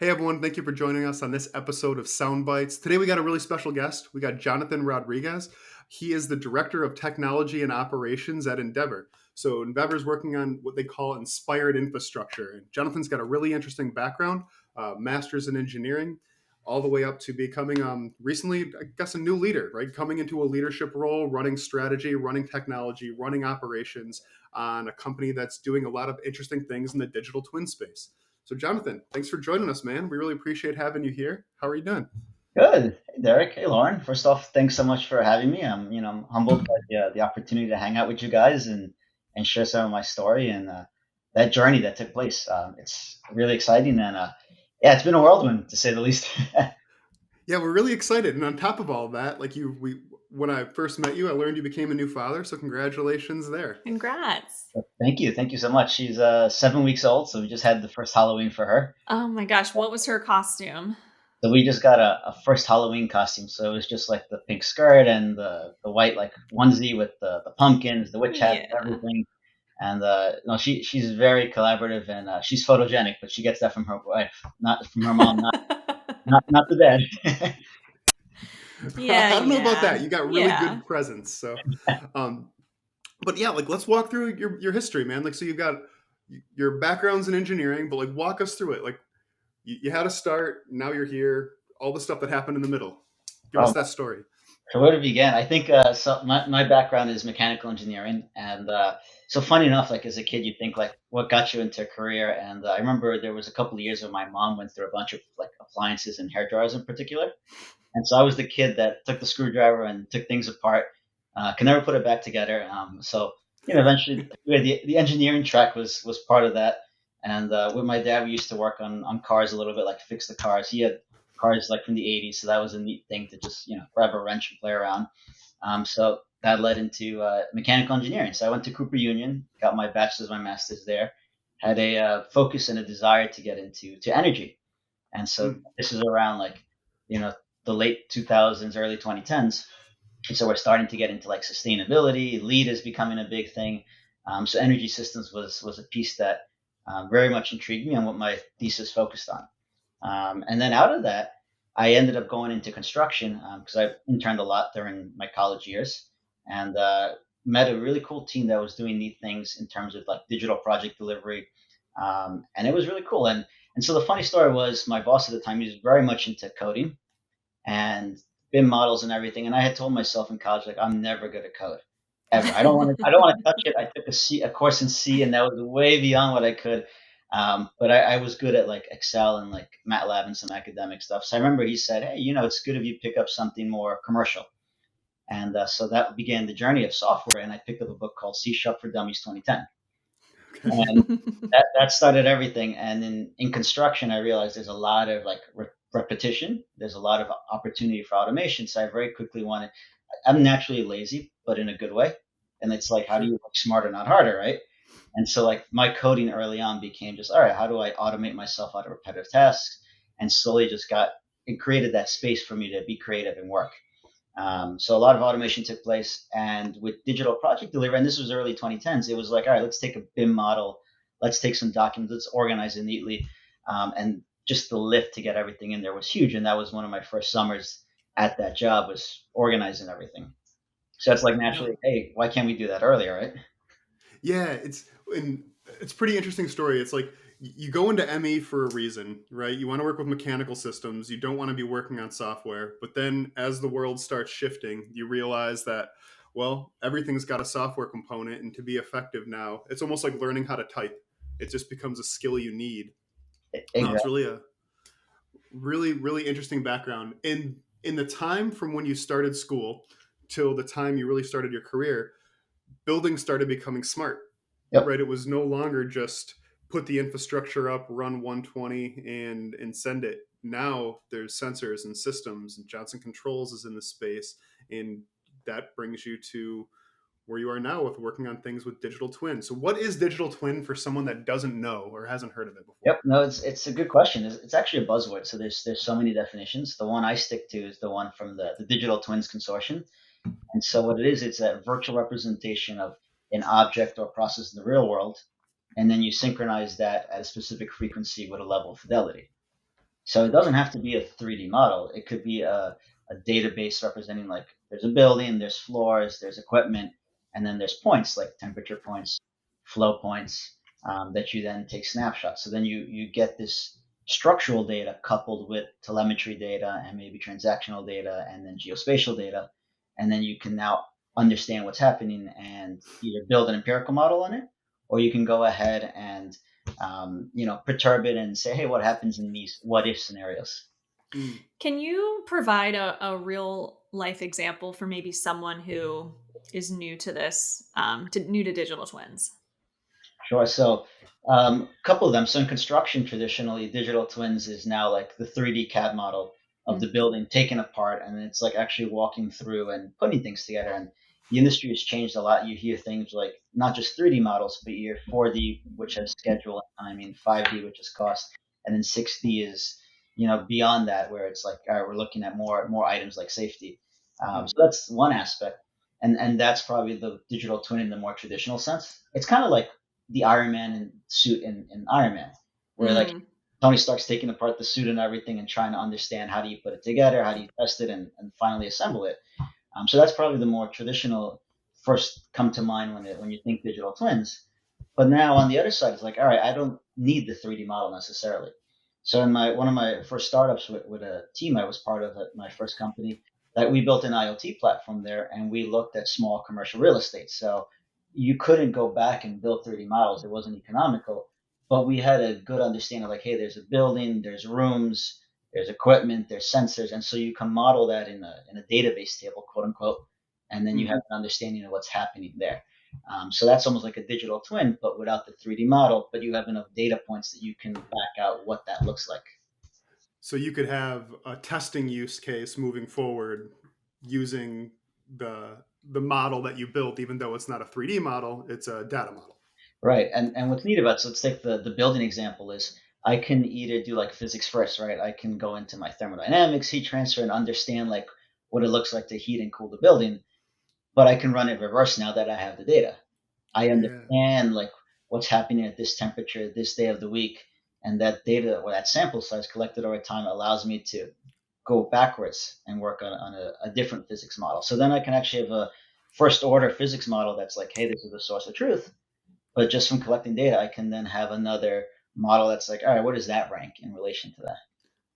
Hey everyone, thank you for joining us on this episode of Soundbites. Today we got a really special guest. We got Jonathan Rodriguez. He is the Director of Technology and Operations at Endeavour. So Endeavour is working on what they call inspired infrastructure. And Jonathan's got a really interesting background, master's in engineering, all the way up to becoming recently, I guess, a new leader, right? Coming into a leadership role, running strategy, running technology, running operations on a company that's doing a lot of interesting things in the digital twin space. So, Jonathan, thanks for joining us, man. We really appreciate having you here. How are you doing? Good. Hey, Derek. Hey, Lauren. First off, thanks so much for having me. I'm humbled by the opportunity to hang out with you guys and share some of my story and that journey that took place. It's really exciting and yeah, it's been a whirlwind to say the least. Yeah, we're really excited. And on top of all that, when I first met you, I learned you became a new father. So, congratulations there. Congrats. Thank you so much. She's 7 weeks old, so we just had the first Halloween for her. Oh my gosh, what was her costume? So we just got a first Halloween costume. So it was just like the pink skirt and the white like onesie with the pumpkins, the witch hat, Yeah. everything. And no, she's very collaborative and she's photogenic, but she gets that from her wife, not from her mom, not the dad. Yeah, I don't know about yeah. that. You got really Yeah. good presence. Um, but yeah, let's walk through your history, man. So you've got your backgrounds in engineering, but walk us through it. You had a start, now you're here, all the stuff that happened in the middle. Give us um, that story. so where to begin? I think so. My background is mechanical engineering, and so funny enough, like as a kid, you think like what got you into a career. And I remember there was a couple of years when my mom went through a bunch of like appliances and hair dryers in particular. And so I was the kid that took the screwdriver and took things apart, could never put it back together. Eventually the engineering track was part of that. And with my dad, we used to work on cars a little bit, like fix the cars. He had cars like from the '80s, so that was a neat thing to just grab a wrench and play around. So that led into mechanical engineering. So I went to Cooper Union, got my bachelor's, my master's there, had a focus and a desire to get into to energy. And so Mm. this is around like, you know, the late 2000s, early 2010s. And so we're starting to get into like sustainability. Lead is becoming a big thing. So energy systems was a piece that very much intrigued me and what my thesis focused on. And then out of that, I ended up going into construction because I interned a lot during my college years and met a really cool team that was doing neat things in terms of like digital project delivery. And it was really cool. And so the funny story was my boss at the time, he was very much into coding and BIM models and everything. And I had told myself in college, like, I'm never good at code ever. I don't want to touch it. I took a course in C, and that was way beyond what I could. But I was good at like Excel and like MATLAB and some academic stuff. So I remember he said, "Hey, it's good if you pick up something more commercial." And so that began the journey of software. And I picked up a book called C Sharp for Dummies 2010, Okay. and that started everything. And in construction, I realized there's a lot of like repetition. There's a lot of opportunity for automation. So I very quickly wanted. I'm naturally lazy, but in a good way. And it's like, how do you Sure. work smarter, not harder, right? And so like my coding early on became just, all right, how do I automate myself out of repetitive tasks? And slowly just it created that space for me to be creative and work. So a lot of automation took place, and with digital project delivery, and this was early 2010s, it was like, all right, let's take a BIM model, let's take some documents, let's organize it neatly, and just the lift to get everything in there was huge, and that was one of my first summers at that job was organizing everything. So it's like No. naturally, hey, why can't we do that earlier, right? Yeah, it's a pretty interesting story. It's like you go into ME for a reason, right? You want to work with mechanical systems. You don't want to be working on software. But then as the world starts shifting, you realize that everything's got a software component, and to be effective now, it's almost like learning how to type. It just becomes a skill you need. No, it's Exactly. really a really interesting background. In the time from when you started school till the time you really started your career, buildings started becoming smart, Yep. right? It was no longer just put the infrastructure up, run 120, and send it. Now there's sensors and systems, and Johnson Controls is in the space, and that brings you to where you are now with working on things with digital twin. So, what is digital twin for someone that doesn't know or hasn't heard of it Yep. before? No, it's a good question. It's actually a buzzword. So there's so many definitions. The one I stick to is the one from the Digital Twins Consortium. And so what it is, it's a virtual representation of an object or process in the real world, and then you synchronize that at a specific frequency with a level of fidelity. So it doesn't have to be a 3D model. It could be a database representing like there's a building, there's floors, there's equipment, and then there's points like temperature points, flow points, that you then take snapshots. So then you get this structural data coupled with telemetry data and maybe transactional data and then geospatial data, and then you can now understand what's happening and either build an empirical model on it, or you can go ahead and perturb it and say, hey, what happens in these what if scenarios? Mm. Can you provide a real life example for maybe someone who is new to this, new to digital twins? Sure. So, a couple of them. So, in construction, traditionally, digital twins is now like the 3D CAD model of the Mm. building taken apart, and it's like actually walking through and putting things together. And the industry has changed a lot. You hear things like not just 3D models, but you hear 4D, which has schedule and timing, 5D, which is cost, and then 6D is beyond that, where it's like, all right, we're looking at more items like safety. So Mm. that's one aspect, and that's probably the digital twin in the more traditional sense. It's kind of like the Iron Man and suit in Iron Man, where like Mm. Tony Stark's taking apart the suit and everything and trying to understand how do you put it together, how do you test it, and finally assemble it. So that's probably the more traditional first come to mind when you think digital twins. But now on the other side, it's like, all right, I don't need the 3D model necessarily. So in my one of my first startups with a team I was part of at my first company, that we built an IoT platform there, and we looked at small commercial real estate. So you couldn't go back and build 3D models; it wasn't economical. But we had a good understanding of like, hey, there's a building, there's rooms, there's equipment, there's sensors, and so you can model that in a database table, quote unquote, and then you Mm. have an understanding of what's happening there. So that's almost like a digital twin, but without the 3D model. But you have enough data points that you can back out what that looks like. So you could have a testing use case moving forward using the model that you built, even though it's not a 3D model, it's a data model. Right. And what's neat about, so let's take the building example is I can either do like physics first, right? I can go into my thermodynamics, heat transfer, and understand like what it looks like to heat and cool the building, but I can run it reverse now that I have the data. I Yeah. understand like what's happening at this temperature, this day of the week, and that data or that sample size collected over time allows me to go backwards and work on a different physics model. So then I can actually have a first order physics model that's like, hey, this is the source of truth. But just from collecting data, I can then have another model that's like, all right, what does that rank in relation to that?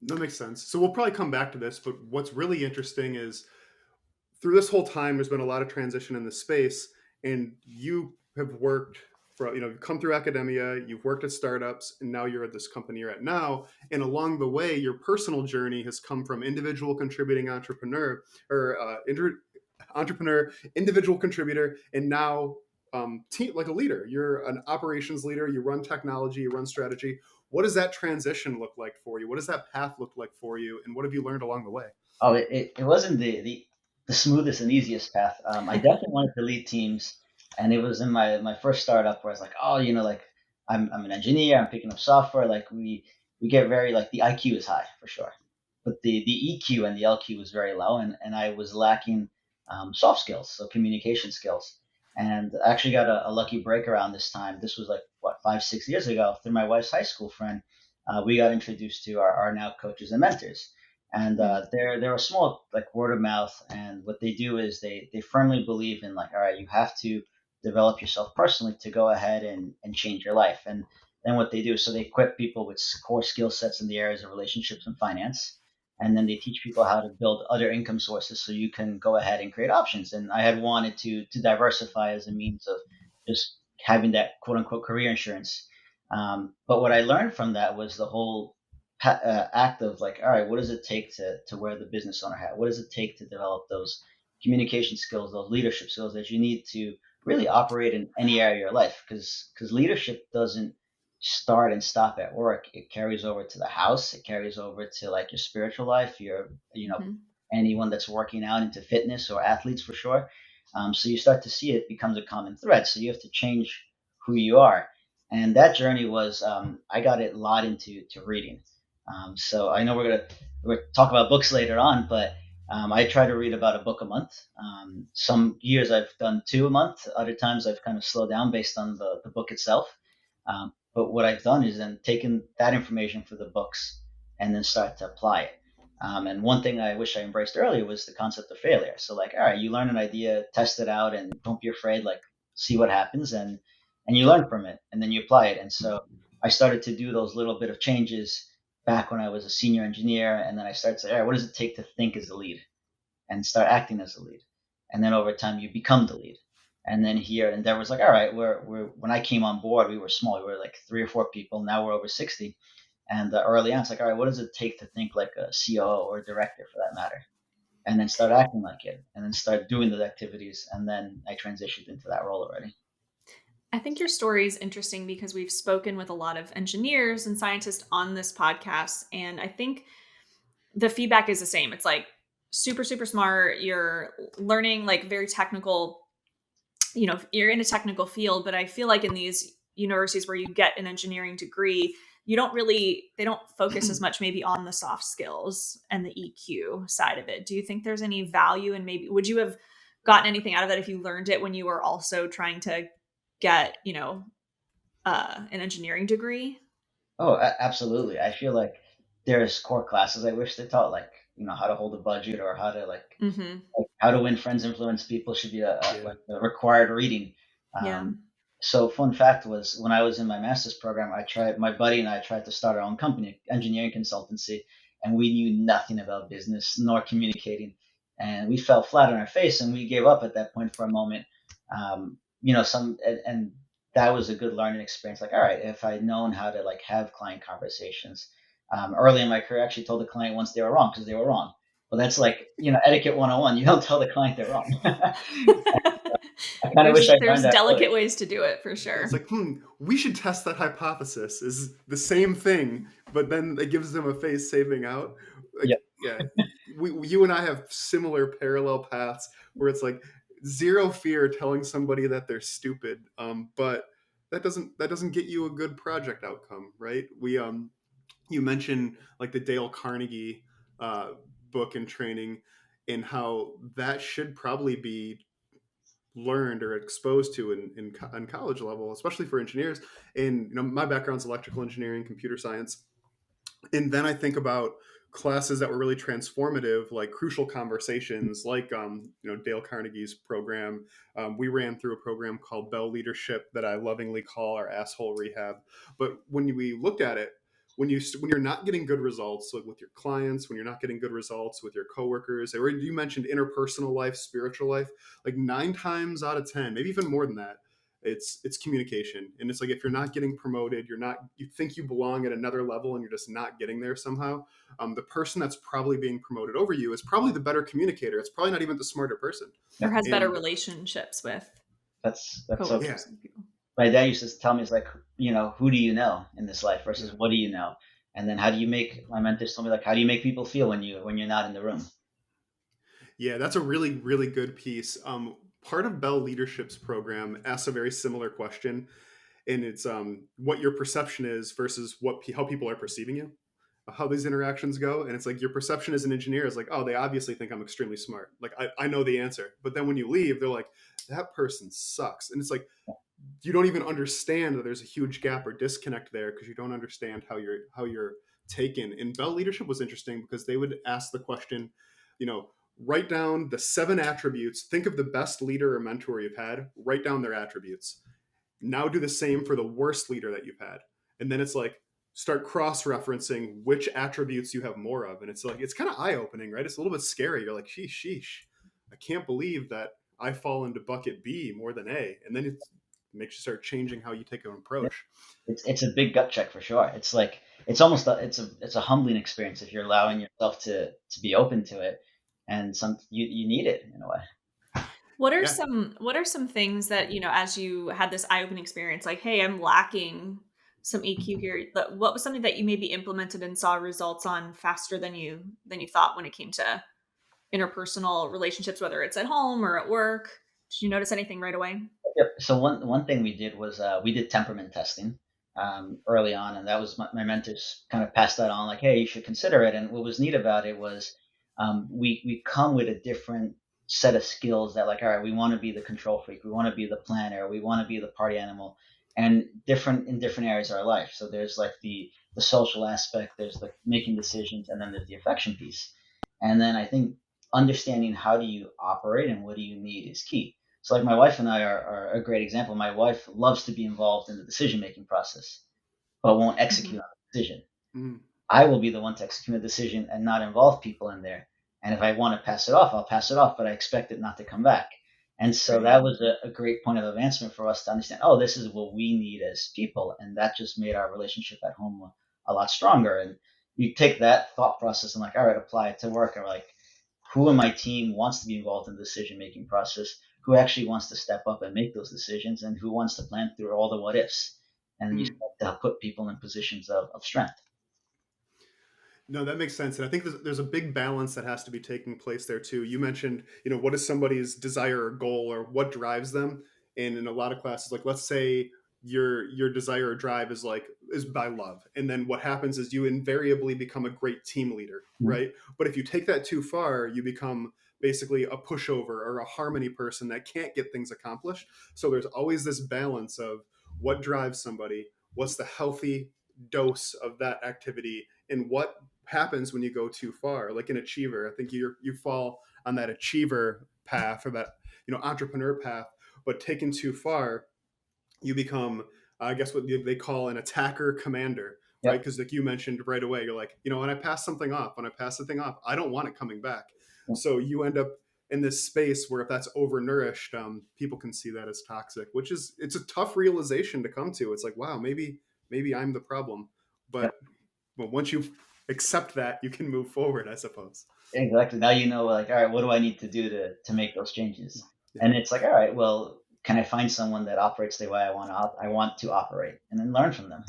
That makes sense. So we'll probably come back to this, but what's really interesting is through this whole time, there's been a lot of transition in the space, and you have worked for, you've come through academia, you've worked at startups, and now you're at this company you're at now. And along the way, your personal journey has come from individual contributing entrepreneur or entrepreneur, individual contributor, and now team, like a leader. You're an operations leader. You run technology. You run strategy. What does that transition look like for you? What does that path look like for you? And what have you learned along the way? Oh, it wasn't the smoothest and easiest path. I definitely wanted to lead teams, and it was in my first startup where I was like, oh, like I'm an engineer, I'm picking up software, like we get very like the IQ is high for sure, but the EQ and the LQ was very low, and I was lacking soft skills, so communication skills. And I actually got a lucky break around this time. This was like what 5 6 years ago through my wife's high school friend. We got introduced to our now coaches and mentors, and Mm. they're a small like word of mouth, and what they do is they firmly believe in like, all right, you have to develop yourself personally to go ahead and change your life. And then what they do, so they equip people with core skill sets in the areas of relationships and finance, and then they teach people how to build other income sources so you can go ahead and create options. And I had wanted to diversify as a means of just having that quote unquote career insurance. But what I learned from that was the whole act of like, all right, what does it take to wear the business owner hat? What does it take to develop those communication skills, those leadership skills that you need to really operate in any area of your life? Because leadership doesn't start and stop at work. It carries over to the house. It carries over to like your spiritual life. Mhm. Anyone that's working out into fitness or athletes for sure. So you start to see it becomes a common thread. So you have to change who you are, and that journey was I got it a lot into to reading. So I know we're gonna talk about books later on, but I try to read about a book a month. Some years I've done two a month. Other times I've kind of slowed down based on the book itself. But what I've done is then taken that information for the books and then start to apply it. And one thing I wish I embraced earlier was the concept of failure. So like, all right, you learn an idea, test it out, and don't be afraid. Like, see what happens, and you learn from it, and then you apply it. And so I started to do those little bit of changes back when I was a senior engineer, and then I started to say, all right, what does it take to think as a lead, and start acting as a lead, and then over time you become the lead. And then here at Endeavour was like, all right, we're when I came on board, we were small, we were like 3 or 4 people. Now we're over 60. And early on, it's like, all right, what does it take to think like a COO or a director for that matter? And then start acting like it, and then start doing those activities. And then I transitioned into that role already. I think your story is interesting because we've spoken with a lot of engineers and scientists on this podcast. And I think the feedback is the same. It's like super, super smart. You're learning like very technical, you're in a technical field, but I feel like in these universities where you get an engineering degree, they don't focus as much maybe on the soft skills and the EQ side of it. Do you think there's any value, and maybe would you have gotten anything out of that if you learned it when you were also trying to get, an engineering degree? Oh, absolutely. I feel like there's core classes I wish they taught, like, how to hold a budget, or how to Mm-hmm. like how to win friends, influence people should be Yeah. like a required reading. Yeah. So fun fact was, when I was in my master's program, my buddy and I tried to start our own company, engineering consultancy, and we knew nothing about business nor communicating. And we fell flat on our face, and we gave up at that point for a moment. And that was a good learning experience. Like, all right, if I'd known how to like have client conversations early in my career, I actually told the client once they were wrong, because they were wrong. Well, that's like, etiquette 101. You don't tell the client they're wrong. I kind of wish I There's learned that early. delicate ways to do it for sure. It's like, we should test that hypothesis. Is the same thing, but then it gives them a face saving out. Like, Yep. yeah, you and I have similar parallel paths where it's like zero fear telling somebody that they're stupid, but that doesn't get you a good project outcome, right? You mentioned like the Dale Carnegie uh, book and training, and how that should probably be learned or exposed to in college level, especially for engineers. And my background's electrical engineering, computer science, and then I think about classes that were really transformative, like crucial conversations, like Dale Carnegie's program. We ran through a program called Bell Leadership that I lovingly call our asshole rehab. But when we looked at it, when you're not getting good results, like with your clients, when you're not getting good results with your coworkers, or you mentioned interpersonal life, spiritual life, like 9 times out of 10, maybe even more than that, it's communication. And it's like, if you're not getting promoted, you think you belong at another level and you're just not getting there somehow, the person that's probably being promoted over you is probably the better communicator. It's probably not even the smarter person. Or has better And relationships with That's so coworkers yeah, and people. My dad used to tell me, it's like, who do you know in this life versus yeah, what do you know? And then how do you make, my mentors told me, like, how do you make people feel when you're not in the room? yeah, that's a really, really good piece. Part of Bell Leadership's program asks a very similar question, and it's what your perception is versus how people are perceiving you, how these interactions go. And it's like, your perception as an engineer is like, oh, they obviously think I'm extremely smart, like I know the answer. But then when you leave, they're like, that person sucks. And it's like, you don't even understand that there's a huge gap or disconnect there, because you don't understand how you're taken. And Bell Leadership was interesting because they would ask the question, you know write down the 7 attributes. Think of the best leader or mentor you've had, write down their attributes. Now do the same for the worst leader that you've had. And then it's like, start cross-referencing which attributes you have more of. And it's like, it's kind of eye-opening, right? It's a little bit scary. You're like, sheesh, I can't believe that I fall into bucket B more than A. And then it makes you start changing how you take an approach. It's a big gut check for sure. It's like, it's a humbling experience if you're allowing yourself to be open to it, and you need it in a way. What are Yeah. some things that, as you had this eye-opening experience, like, hey, I'm lacking some EQ here. What was something that you maybe implemented and saw results on faster than you thought when it came to interpersonal relationships, whether it's at home or at work? Did you notice anything right away? Yep. So one thing we did was, we did temperament testing early on, and that was my mentors kind of passed that on, like, hey, you should consider it. And what was neat about it was, we come with a different set of skills that, like, all right, we want to be the control freak, we want to be the planner, we want to be the party animal, and different in different areas of our life. So there's like the the social aspect, there's the making decisions, and then there's the affection piece. And then I think understanding how do you operate and what do you need is key. So like my wife and I are a great example. My wife loves to be involved in the decision making process, but won't Mm-hmm. execute on the decision. Mm. I will be the one to execute a decision and not involve people in there. And if I want to pass it off, I'll pass it off, but I expect it not to come back. And so Right. that was a great point of advancement for us to understand, oh, this is what we need as people. And that just made our relationship at home a lot stronger. And you take that thought process and like, all right, apply it to work. And we're like, who in my team wants to be involved in the decision making process? Who actually wants to step up and make those decisions? And who wants to plan through all the what ifs? And you Mm. start to put people in positions of strength. No, that makes sense. And I think there's a big balance that has to be taking place there too. You mentioned, what is somebody's desire or goal or what drives them? And in a lot of classes, like let's say your desire or drive is by love. And then what happens is you invariably become a great team leader, Mhm. right? But if you take that too far, you become basically a pushover or a harmony person that can't get things accomplished. So there's always this balance of what drives somebody, what's the healthy dose of that activity, and what happens when you go too far. Like an achiever, I think you fall on that achiever path or that entrepreneur path, but taken too far, you become, I guess, what they call an attacker commander, right? Yep. Because like you mentioned right away, you're like, when I pass something off, when I pass the thing off, I don't want it coming back. Yep. So you end up in this space where if that's overnourished, people can see that as toxic, it's a tough realization to come to. It's like, wow, maybe I'm the problem, Yep. but once you accept that, you can move forward, I suppose. Exactly. Now you know, like, all right, what do I need to do to make those changes? Yeah. And it's like, all right, well, can I find someone that operates the way I want to operate, and then learn from them?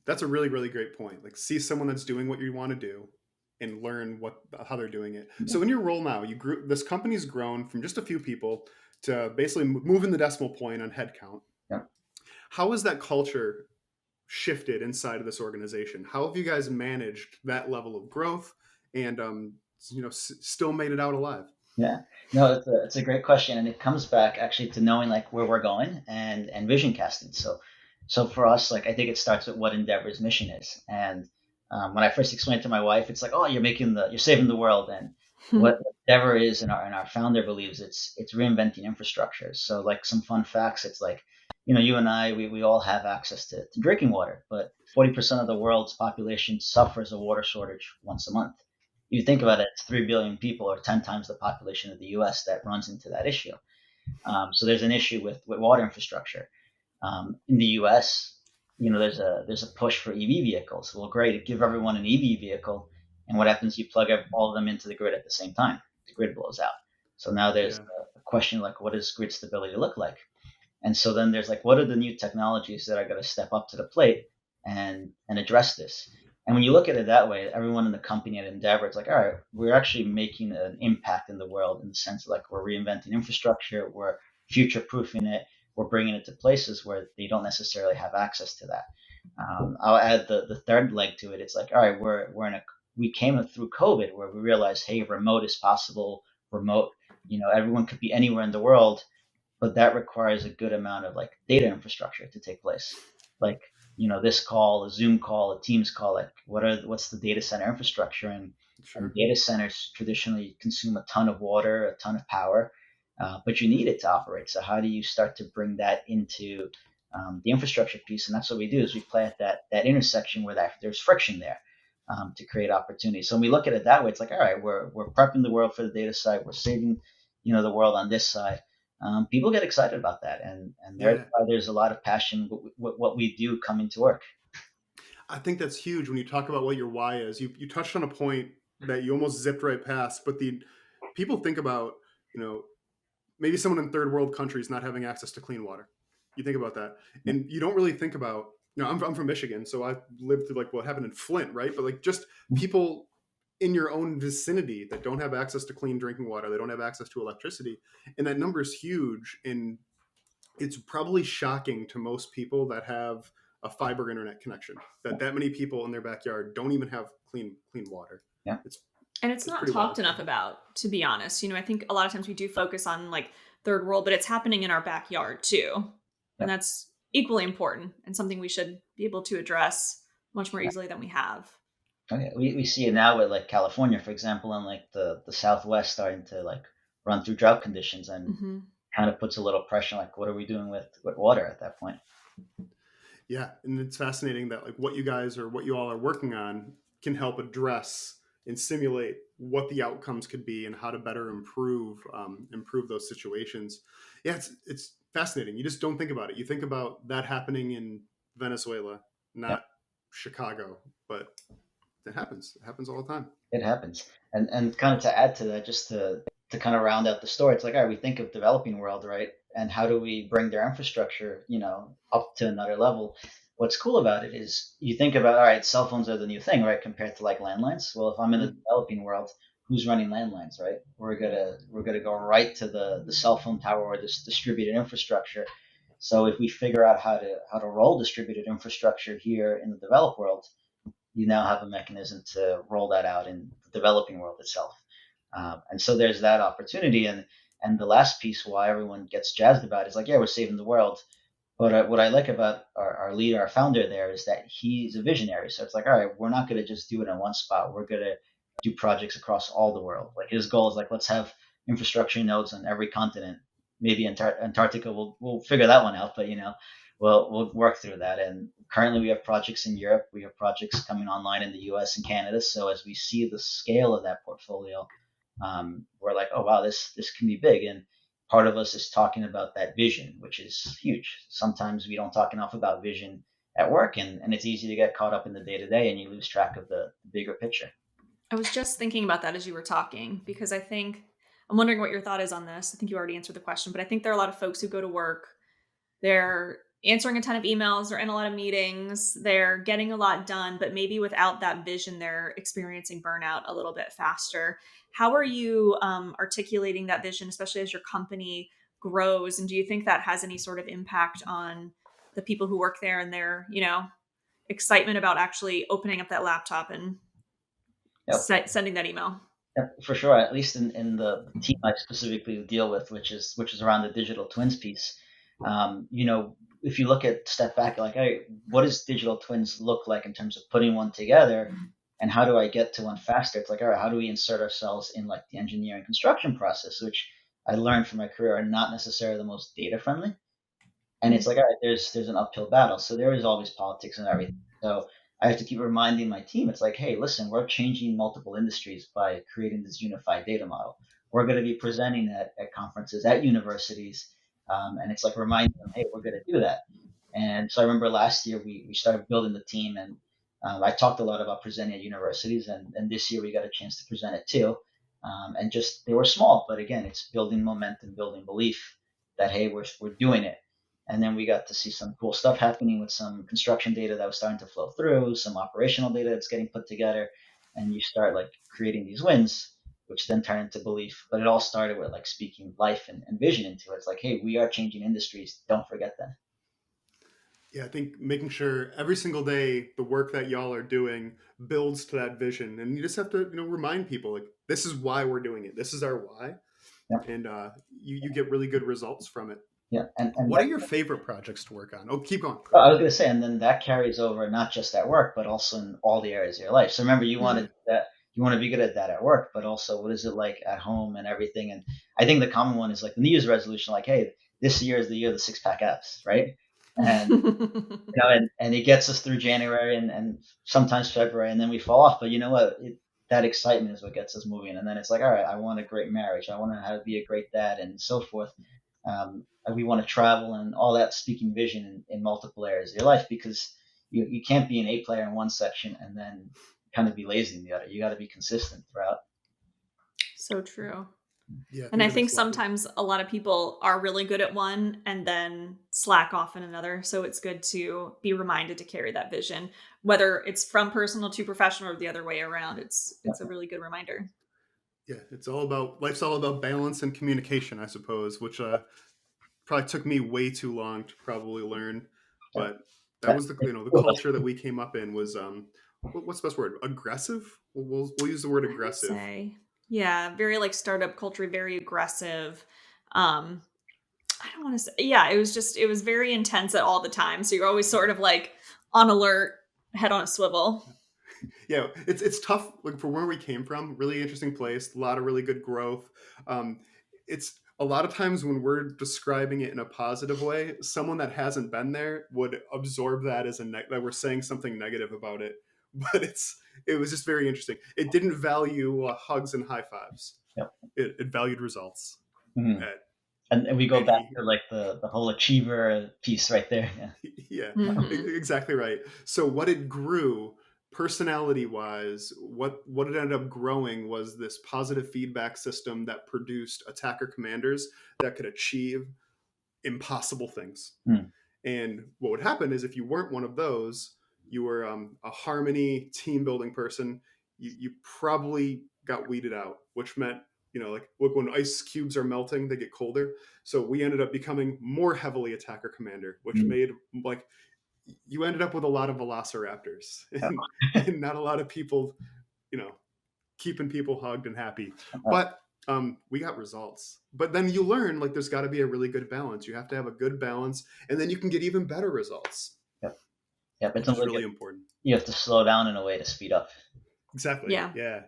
That's a really, really great point. Like, see someone that's doing what you want to do and learn how they're doing it. Yeah. So in your role now, this company's grown from just a few people to basically moving the decimal point on headcount. Yeah. How has that culture shifted inside of this organization? How have you guys managed that level of growth and still made it out alive? Yeah. No, it's a great question, and it comes back actually to knowing like where we're going and vision casting. So for us, like I think it starts with what Endeavor's mission is. And when I first explained it to my wife, it's like, oh, you're saving the world. And what Endeavor is, and our founder believes, it's reinventing infrastructure. So like some fun facts, it's like, you and I, we all have access to drinking water, but 40% of the world's population suffers a water shortage once a month. You think about it, it's 3 billion people, or 10 times the population of the US, that runs into that issue. So there's an issue with water infrastructure. In the US, there's a push for EV vehicles. Well, great, give everyone an EV vehicle, and what happens? You plug all of them into the grid at the same time. The grid blows out. So now there's Yeah. a question like, what does grid stability look like? And so then there's like, what are the new technologies that are going to step up to the plate and address this? And when you look at it that way, everyone in the company at Endeavor, it's like, all right, we're actually making an impact in the world in the sense of like we're reinventing infrastructure, we're future proofing it, we're bringing it to places where they don't necessarily have access to that. I'll add the third leg to it. It's like, all right, we came through COVID where we realized, hey, remote is possible. Remote, everyone could be anywhere in the world, but that requires a good amount of like data infrastructure to take place. Like, this call, a Zoom call, a Teams call, like what's the data center infrastructure? And Sure. data centers traditionally consume a ton of water, a ton of power, but you need it to operate. So how do you start to bring that into the infrastructure piece? And that's what we do is we play at that intersection where there's friction there to create opportunity. So when we look at it that way, it's like, all right, we're prepping the world for the data side, we're saving the world on this side. People get excited about that, and Yeah. there's a lot of passion with what we do coming to work. I think that's huge when you talk about what your why is. You touched on a point that you almost zipped right past, but the people think about, maybe someone in third world countries not having access to clean water. You think about that, and you don't really think about. I'm from Michigan, so I lived through like what happened in Flint, right? But like just people in your own vicinity that don't have access to clean drinking water, they don't have access to electricity, and that number is huge. And it's probably shocking to most people that have a fiber internet connection that many people in their backyard don't even have clean water. Yeah. It's And it's not pretty talked wild. enough about, to be honest. I think a lot of times we do focus on like third world, but it's happening in our backyard too. Yeah. And that's equally important and something we should be able to address much more easily than we have. Okay. We see it now with like California, for example, and like the Southwest starting to like run through drought conditions, and Hmm. kind of puts a little pressure. Like, what are we doing with water at that point? Yeah, and it's fascinating that like what you guys or what you all are working on can help address and simulate what the outcomes could be and how to better improve those situations. Yeah, it's fascinating. You just don't think about it. You think about that happening in Venezuela, Yeah, not Chicago, but it happens. It happens all the time. it happens. And kind of to add to that, just to kind of round out the story, it's like, all right, we think of developing world, right? And how do we bring their infrastructure, up to another level? What's cool about it is you think about, all right, cell phones are the new thing, right? Compared to like landlines. Well, if I'm in the Mhm. developing world, who's running landlines, right? We're gonna go right to the cell phone tower or this distributed infrastructure. So if we figure out how to roll distributed infrastructure here in the developed world, you now have a mechanism to roll that out in the developing world itself. And so there's that opportunity. And the last piece why everyone gets jazzed about it is like, yeah, we're saving the world. But what I like about our leader, our founder there, is that he's a visionary. So it's like, all right, we're not going to just do it in one spot. We're going to do projects across all the world. Like his goal is like, let's have infrastructure nodes on every continent. Maybe Antarctica, we'll figure that one out. But we'll work through that. And currently, we have projects in Europe. We have projects coming online in the U.S. and Canada. So as we see the scale of that portfolio, we're like, oh wow, this can be big. And part of us is talking about that vision, which is huge. Sometimes we don't talk enough about vision at work, and it's easy to get caught up in the day to day, and you lose track of the bigger picture. I was just thinking about that as you were talking because I'm wondering what your thought is on this. I think you already answered the question, but I think there are a lot of folks who go to work, they're answering a ton of emails, they're in a lot of meetings, they're getting a lot done, but maybe without that vision, they're experiencing burnout a little bit faster. How are you articulating that vision, especially as your company grows? And do you think that has any sort of impact on the people who work there and their, excitement about actually opening up that laptop and Yep. sending that email? Yep, for sure. At least in the team I specifically deal with, which is around the digital twins piece. If you look at step back, like, hey, what does digital twins look like in terms of putting one together, and how do I get to one faster? It's like, all right, how do we insert ourselves in like the engineering construction process, which I learned from my career are not necessarily the most data friendly. And it's Mm. like, all right, there's an uphill battle. So there is always politics and everything. So I have to keep reminding my team, it's like, hey, listen, we're changing multiple industries by creating this unified data model. We're going to be presenting at conferences, at universities. And it's like reminding them, hey, we're going to do that. And so I remember last year we started building the team, and I talked a lot about presenting at universities, and this year we got a chance to present it too. And just they were small, but again, it's building momentum, building belief that hey, we're doing it. And then we got to see some cool stuff happening with some construction data that was starting to flow through, some operational data that's getting put together, and you start like creating these wins, which then turn into belief. But it all started with like speaking life and vision into it. It's like, hey, we are changing industries. Don't forget that. Yeah, I think making sure every single day the work that y'all are doing builds to that vision, and you just have to remind people like this is why we're doing it. This is our why, Yeah, and you get really good results from it. yeah, and What are your favorite projects to work on? Oh, keep going. Go I ahead. was going to say, and then that carries over not just at work, but also in all the areas of your life. So remember, you want to Mm. do that. You want to be good at that at work, but also what is it like at home and everything. And I think the common one is like the New Year's resolution, like, hey, this year is the year of the six pack abs, right? And and it gets us through January and sometimes February, and then we fall off. But you know what? That excitement is what gets us moving. And then it's like, all right, I want a great marriage. I want to have, be a great dad, and so forth. And we want to travel and all that, speaking vision in multiple areas of your life, because you can't be an A player in one section and then kind of be lazy in the other. You got to be consistent throughout. So true. Yeah, I And think I that think makes a lot of. sometimes a lot of people are really good at one and then slack off in another. So it's good to be reminded to carry that vision, whether it's from personal to professional or the other way around. It's a really good reminder. Yeah, it's all about life's all about balance and communication, I suppose, which probably took me way too long to probably learn, Yeah, but that that, was the it's the cool. culture that we came up in was what's the best word? Aggressive. We'll use the word I would aggressive. say, yeah, very like startup culture, very aggressive. Um, I don't want to say, yeah, it was very intense at all the time. So you're always sort of like on alert. head on a swivel. Yeah, it's tough. Like for where we came from, really interesting place, a lot of really good growth. It's a lot of times when we're describing it in a positive way, someone that hasn't been there would absorb that as that we're saying something negative about it. But it was just very interesting. It didn't value hugs and high fives. Yep. It valued results. Mhm. At, And we go and back to like the whole achiever piece right there. Yeah. yeah, Mhm. exactly right. So what it grew personality wise, what it ended up growing was this positive feedback system that produced attacker commanders that could achieve impossible things. Hmm. And what would happen is if you weren't one of those, you were a harmony team building person, you probably got weeded out, which meant, like, look, when ice cubes are melting, they get colder. So we ended up becoming more heavily attacker commander, which Hmm. made, like, you ended up with a lot of velociraptors and not a lot of people, you know, keeping people hugged and happy. But we got results. But then you learn, like, there's got to be a really good balance. You have to have a good balance, and then you can get even better results, Yep. Yep. It's which is like really important. you have to slow down in a way to speed up. Exactly. Yeah. Yeah.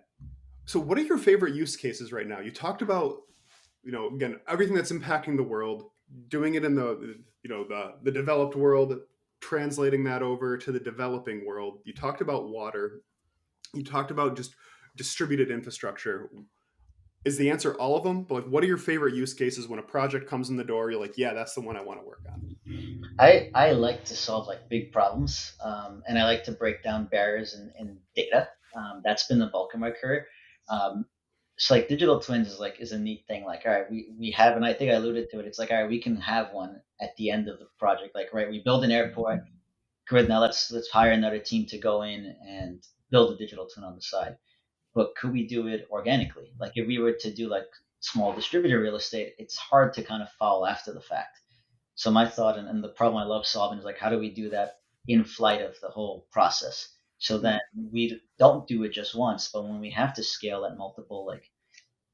So, what are your favorite use cases right now? You talked about, again, everything that's impacting the world, doing it in the developed world, translating that over to the developing world. You talked about water. You talked about just distributed infrastructure. Is the answer all of them? But like, what are your favorite use cases when a project comes in the door? You're like, yeah, that's the one I want to work on. I like to solve like big problems, and I like to break down barriers in data. That's been the bulk of my career. Um, so like digital twins is a neat thing. Like, all right, we have, and I think I alluded to it. It's like, all right, we can have one at the end of the project. Like, right, we build an airport. Good. Now let's hire another team to go in and build a digital twin on the side. But could we do it organically? Like if we were to do like small distributor real estate, it's hard to kind of follow after the fact. So my thought and the problem I love solving is like, how do we do that in flight of the whole process? So then Hmm. we don't do it just once, but when we have to scale at multiple like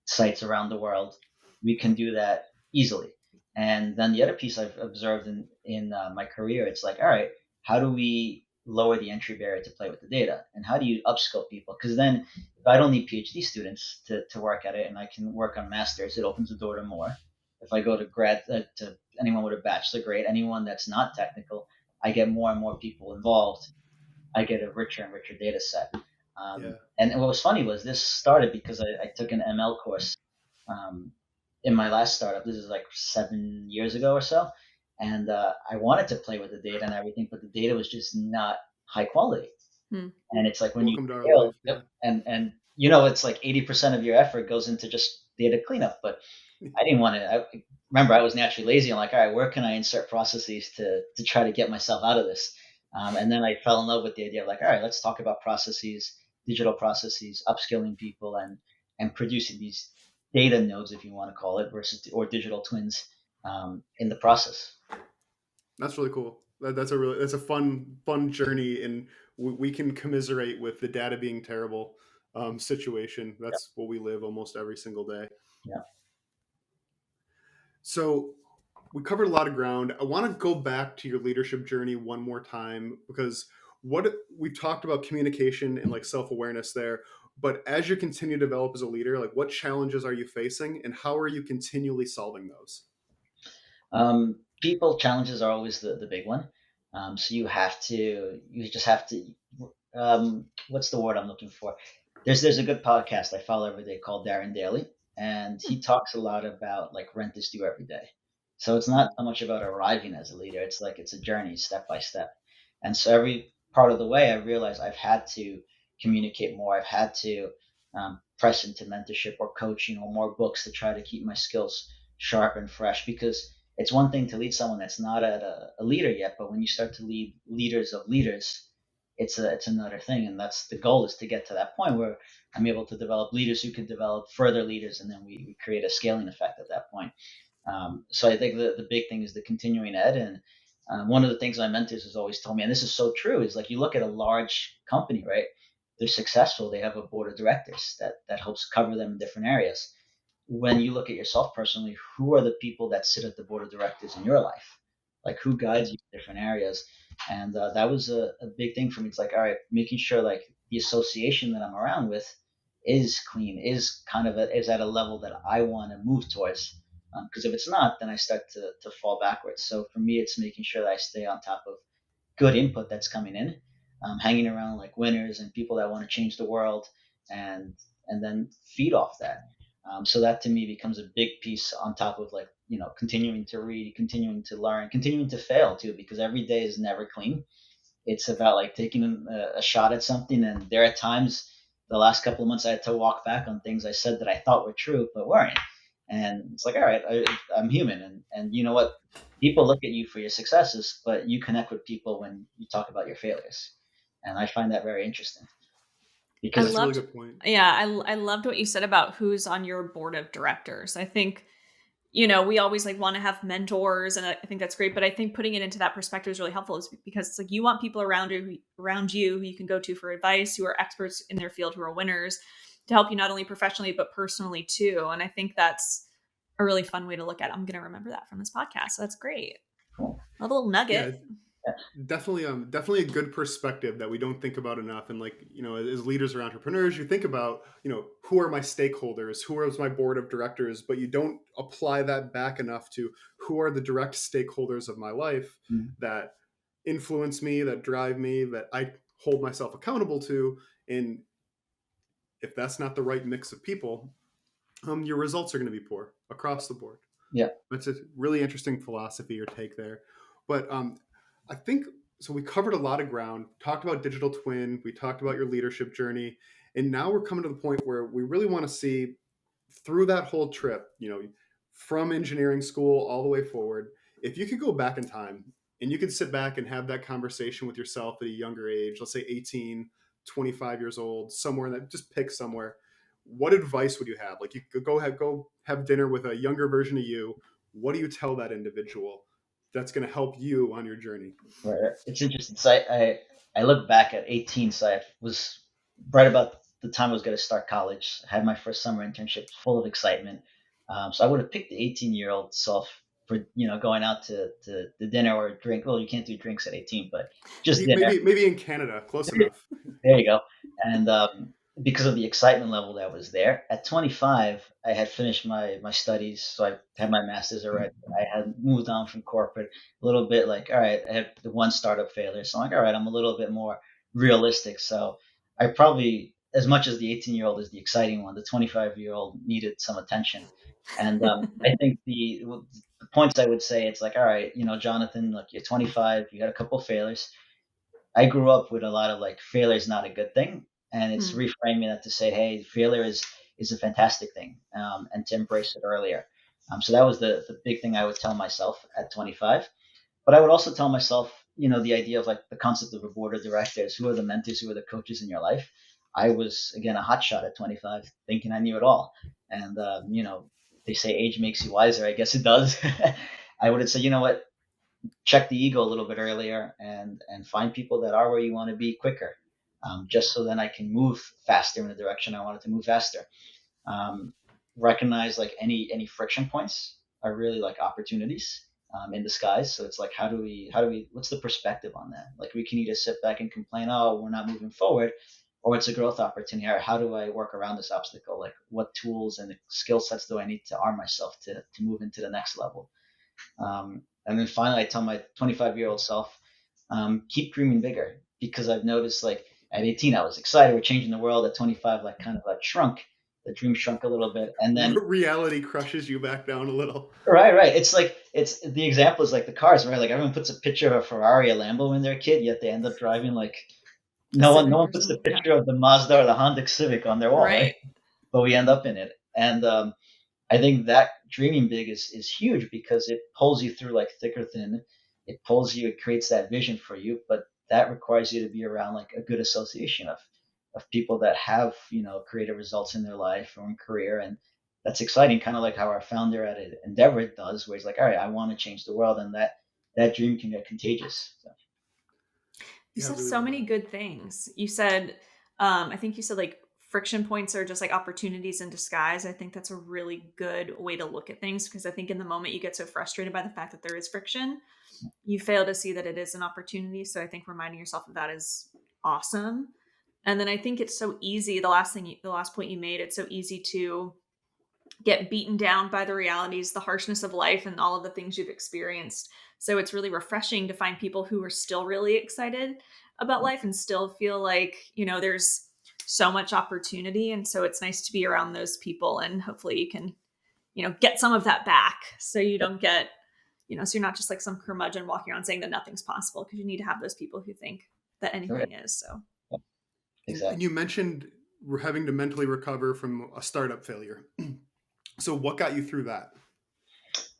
sites around the world, we can do that easily. And then the other piece I've observed in my career, it's like, all right, how do we lower the entry barrier to play with the data, and how do you upskill people? Because then if I don't need PhD students to work at it, and I can work on masters, it opens the door to more. If I go to grad to anyone with a bachelor grade, anyone that's not technical, I get more and more people involved. I get a richer and richer data set. Yeah. And what was funny was this started because I took an ML course um, in my last startup. This is like 7 years ago or so. And I wanted to play with the data and everything, but the data was just not high quality. Hmm. And it's like when you Welcome to our scale, life. yep, Yeah. and it's like 80% of your effort goes into just data cleanup. But I didn't want to. Remember, I was naturally lazy. I'm like, all right, where can I insert processes to try to get myself out of this? And then I fell in love with the idea of like, all right, let's talk about processes, digital processes, upskilling people, and producing these data nodes, if you want to call it, versus or digital twins in the process. That's really cool. That's a fun journey, and we can commiserate with the data being terrible situation. Yeah, That's what we live almost every single day. yeah. So we covered a lot of ground. I want to go back to your leadership journey one more time because what we've talked about communication and like self-awareness there, but as you continue to develop as a leader, like what challenges are you facing and how are you continually solving those? People challenges are always the big one. So you just have to, what's the word I'm looking for? There's a good podcast I follow every day called Darren Daly, and he talks a lot about like rent is due every day. So it's not so much about arriving as a leader. It's like it's a journey step by step. And so every part of the way, I realized I've had to communicate more. I've had to press into mentorship or coaching or more books to try to keep my skills sharp and fresh because it's one thing to lead someone that's not a leader yet, but when you start to lead leaders of leaders, it's another thing, and that's the goal is to get to that point where I'm able to develop leaders who can develop further leaders, and then we create a scaling effect at that point. So I think the big thing is the continuing ed, and one of the things my mentors has always told me, and this is so true, is like you look at a large company, right? They're successful. They have a board of directors that helps cover them in different areas. When you look at yourself personally, who are the people that sit at the board of directors in your life? Like who guides you in different areas? And that was a big thing for me. It's like, all right, making sure like the association that I'm around with is clean, is kind of is at a level that I want to move towards. Because if it's not, then I start to fall backwards. So for me, it's making sure that I stay on top of good input that's coming in, hanging around like winners and people that want to change the world, and and then feed off that. So that to me becomes a big piece on top of like continuing to read, continuing to learn, continuing to fail too, because every day is never clean. It's about like taking a shot at something, and there are times the last couple of months I had to walk back on things I said that I thought were true but weren't. And it's like, all right, I'm human, and you know what? People look at you for your successes, but you connect with people when you talk about your failures, and I find that very interesting I because That's a really loved, good point. yeah, I loved what you said about who's on your board of directors. I think, we always like want to have mentors, and I think that's great. But I think putting it into that perspective is really helpful, is because it's like you want people around you who you can go to for advice, who are experts in their field, who are winners, to help you not only professionally but personally too. And I think that's a really fun way to look at it. I'm going to remember that from this podcast. So that's great. cool. A little nugget. Yeah, definitely a good perspective that we don't think about enough. And like, as leaders or entrepreneurs, you think about, who are my stakeholders, who is my board of directors, but you don't apply that back enough to who are the direct stakeholders of my life Mhm. that influence me, that drive me, that I hold myself accountable to. And if that's not the right mix of people, your results are going to be poor across the board. Yeah. That's a really interesting philosophy or take there. But I think so. We covered a lot of ground, talked about digital twin, we talked about your leadership journey, and now we're coming to the point where we really want to see through that whole trip, from engineering school all the way forward. If you could go back in time and you could sit back and have that conversation with yourself at a younger age, let's say 18, 25 years old, somewhere that just pick somewhere, what advice would you have? Like you could go have dinner with a younger version of you. What do you tell that individual that's going to help you on your journey? Right. It's interesting. So I look back at 18, so I was right about the time I was going to start college. I had my first summer internship, full of excitement. So I would have picked the 18-year-old self for going out to the dinner or drink. Well, you can't do drinks at 18, but just dinner. Maybe in Canada, close enough. There you go. And because of the excitement level that was there, at 25, I had finished my studies. So I had my master's already. I had moved on from corporate a little bit. Like, all right, I had the one startup failure. So I'm like, all right, I'm a little bit more realistic. So I probably, as much as the 18-year-old is the exciting one, the 25-year-old needed some attention. And I think the points I would say, it's like, all right, Jonathan, look, you're 25, you got a couple failures. I grew up with a lot of like failure is not a good thing, and it's Hmm. reframing that to say, hey, failure is a fantastic thing, and to embrace it earlier. So that was the big thing I would tell myself at 25. But I would also tell myself, the idea of like the concept of a board of directors. Who are the mentors? Who are the coaches in your life? I was again a hotshot at 25, thinking I knew it all, and they say age makes you wiser. I guess it does. I would say, you know what? Check the ego a little bit earlier and find people that are where you want to be quicker, just so then I can move faster in the direction I wanted to move faster. um, Recognize like any friction points are really like opportunities, in disguise. So it's like, how do we what's the perspective on that? Like we can either sit back and complain, oh, we're not moving forward, or it's a growth opportunity. Or how do I work around this obstacle? Like what tools and skill sets do I need to arm myself to move into the next level? And then finally, I tell my 25-year-old self, keep dreaming bigger, because I've noticed like at 18, I was excited, we're changing the world. At 25, like kind of like shrunk, the dream shrunk a little bit. And then, Reality crushes you back down a little. right. It's like, it's the example is like the cars, right? Like everyone puts a picture of a Ferrari, a Lambo when they're a kid, yet they end up driving like, A no Civic one or puts the something. Yeah. picture of the Mazda or the Honda Civic on their wall, right? Right. But we end up in it. And I think that dreaming big is huge, because it pulls you through like thick or thin. It pulls you, it creates that vision for you, but that requires you to be around like a good association of people that have, creative results in their life or in career. And that's exciting, kind of like how our founder at Endeavour does, where he's like, all right, I want to change the world. And that dream can get contagious. So, You Yeah, said really so well many done. good things. You said, I think you said like friction points are just like opportunities in disguise. I think that's a really good way to look at things, because I think in the moment you get so frustrated by the fact that there is friction, you fail to see that it is an opportunity. So I think reminding yourself of that is awesome. And then I think it's so easy. The last point you made, it's so easy to get beaten down by the realities, the harshness of life, and all of the things you've experienced. So it's really refreshing to find people who are still really excited about life and still feel like, there's so much opportunity. And so it's nice to be around those people, and hopefully you can, get some of that back, so you don't get, so you're not just like some curmudgeon walking around saying that nothing's possible, because you need to have those people who think that anything is. So Exactly. And you mentioned we're having to mentally recover from a startup failure. So what got you through that?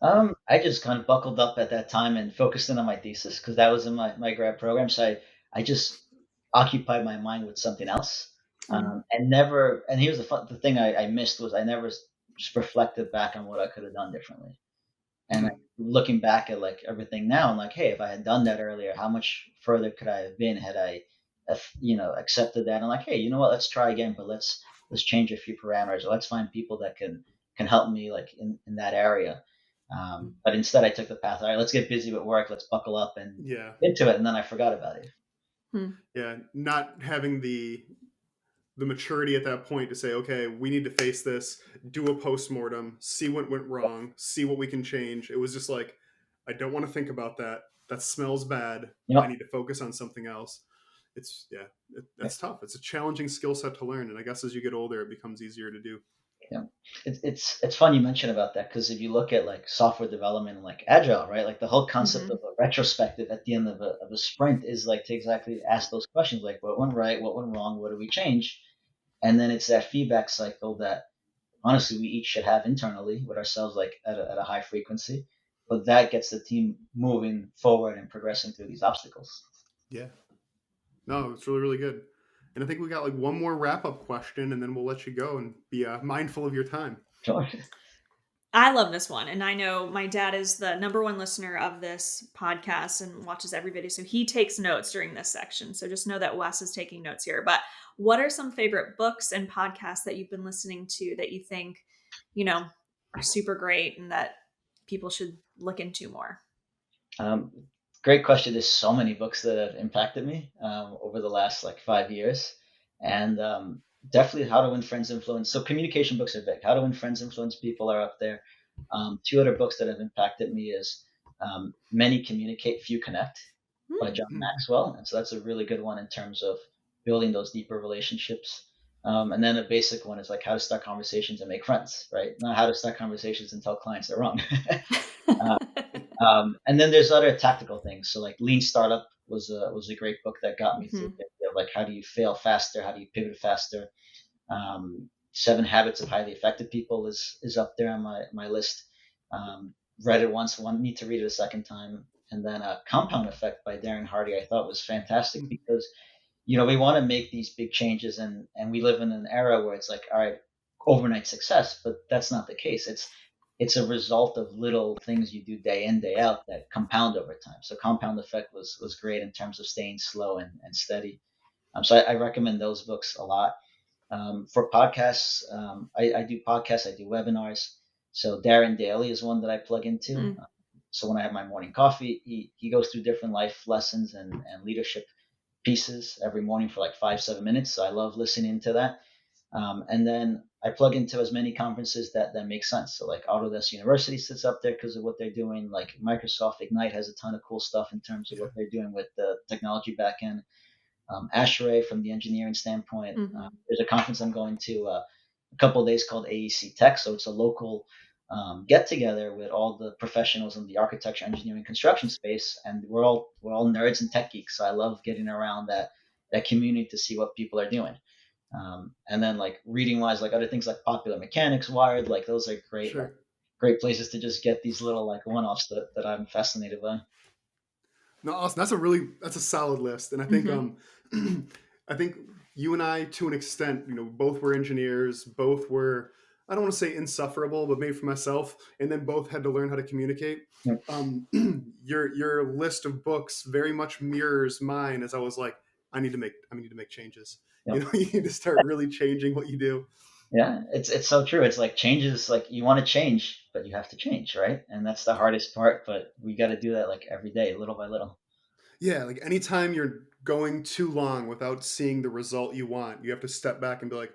I just kind of buckled up at that time and focused in on my thesis, because that was in my grad program. So I just occupied my mind with something else. And here's the thing I missed was I never just reflected back on what I could have done differently. And looking back at like everything now, I'm like, hey, if I had done that earlier, how much further could I have been had I, accepted that? And like, hey, you know what? Let's try again, but let's change a few parameters, or let's find people that can help me like in that area. But instead, I took the path. All right, let's get busy with work. Let's buckle up and Yeah. into it. And then I forgot about it. Yeah. Not having the maturity at that point to say, okay, we need to face this, do a postmortem, see what went wrong, see what we can change. It was just like, I don't want to think about that. That smells bad. You I know, need to focus on something else. That's tough. It's a challenging skill set to learn. And I guess as you get older, it becomes easier to do. Yeah, it's fun you mention about that, because if you look at like software development and like agile, right? Like the whole concept of a retrospective at the end of a sprint is like to exactly ask those questions, like what went right, what went wrong, what do we change, and then it's that feedback cycle that honestly we each should have internally with ourselves, like at a high frequency, but that gets the team moving forward and progressing through these obstacles. Yeah. No, it's really, really good. And I think we got like one more wrap up question, and then we'll let you go and be mindful of your time. Sure. I love this one. And I know my dad is the number one listener of this podcast and watches every video. So he takes notes during this section. So just know that Wes is taking notes here. But what are some favorite books and podcasts that you've been listening to that you think, are super great and that people should look into more? Great question. There's so many books that have impacted me over the last like 5 years, and definitely How to Win Friends Influence. So communication books are big. How to Win Friends Influence People are up there. Two other books that have impacted me is Many Communicate, Few Connect by John Maxwell, and so that's a really good one in terms of building those deeper relationships. And then a basic one is like How to Start Conversations and Make Friends, right? Not how to start conversations and tell clients they're wrong. And then there's other tactical things. So like Lean Startup was a great book that got me through the idea of like how do you fail faster, how do you pivot faster. 7 Habits of Highly Effective People is up there on my list. Read it once, need to read it a second time. And then Compound Effect by Darren Hardy I thought was fantastic, because we want to make these big changes, and we live in an era where it's like, all right, overnight success, but that's not the case. It's a result of little things you do day in, day out that compound over time. So Compound Effect was great in terms of staying slow and steady. So I recommend those books a lot. For podcasts, I do podcasts, I do webinars. So Darren Daly is one that I plug into. So when I have my morning coffee, he goes through different life lessons and leadership pieces every morning for like 5-7 minutes. So I love listening to that. And then I plug into as many conferences that make sense. So like Autodesk University sits up there because of what they're doing. Like Microsoft Ignite has a ton of cool stuff in terms of what they're doing with the technology backend. ASHRAE from the engineering standpoint. There's a conference I'm going to a couple of days called AEC Tech. So it's a local get together with all the professionals in the architecture, engineering, construction space, and we're all nerds and tech geeks. So I love getting around that community to see what people are doing. And then like reading wise, like other things like Popular Mechanics, Wired, like those are great, like, great places to just get these little like one-offs that I'm fascinated by. No, awesome. That's a solid list. And I think, I think you and I, to an extent, both were engineers, both were, I don't want to say insufferable, but maybe for myself, and then both had to learn how to communicate. Your list of books very much mirrors mine, as I was like, I need to make changes. Yep. You need to start really changing what you do. Yeah, it's so true. It's like changes, like you want to change, but you have to change, right? And that's the hardest part, but we got to do that like every day, little by little. Yeah, like anytime you're going too long without seeing the result you want, you have to step back and be like,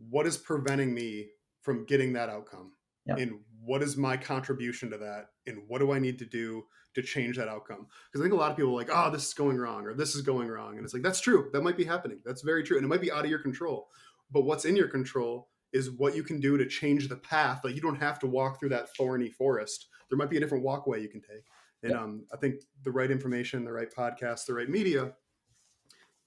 what is preventing me from getting that outcome? Yep. And what is my contribution to that? And what do I need to do to change that outcome? Because I think a lot of people are like, oh, this is going wrong or this is going wrong. And it's like, that's true. That might be happening. That's very true. And it might be out of your control. But what's in your control is what you can do to change the path. Like you don't have to walk through that thorny forest. There might be a different walkway you can take. And Yep. I think the right information, the right podcast, the right media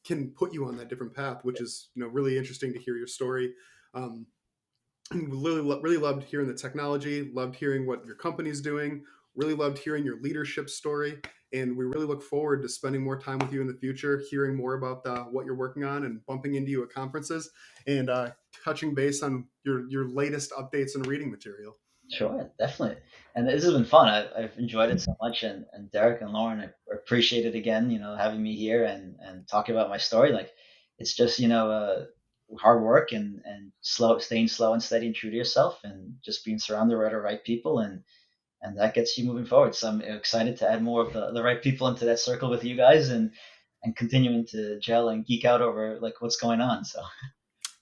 can put you on that different path, which is really interesting to hear your story. Um, really loved hearing the technology, loved hearing what your company's doing, really loved hearing your leadership story. And we really look forward to spending more time with you in the future, hearing more about what you're working on and bumping into you at conferences and touching base on your latest updates and reading material. Sure, definitely. And this has been fun. I've enjoyed it so much. And Derek and Lauren, I appreciate it again, having me here and talking about my story. Like it's just, hard work and staying slow and steady and true to yourself and just being surrounded by the right people. And that gets you moving forward. So I'm excited to add more of the right people into that circle with you guys and continuing to gel and geek out over like what's going on. So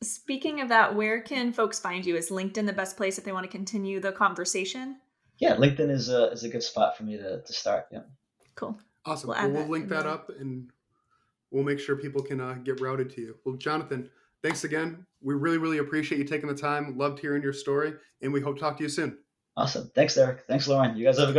Speaking of that, where can folks find you? Is LinkedIn the best place if they want to continue the conversation? yeah, LinkedIn is a good spot for me to start. Yeah. Cool. Awesome. We'll Well, add we'll that link in that the- up and we'll make sure people can get routed to you. Well, Jonathan, thanks again. We really, really appreciate you taking the time. Loved hearing your story, and we hope to talk to you soon. Awesome. Thanks, Derek. Thanks, Lauren. You guys have a good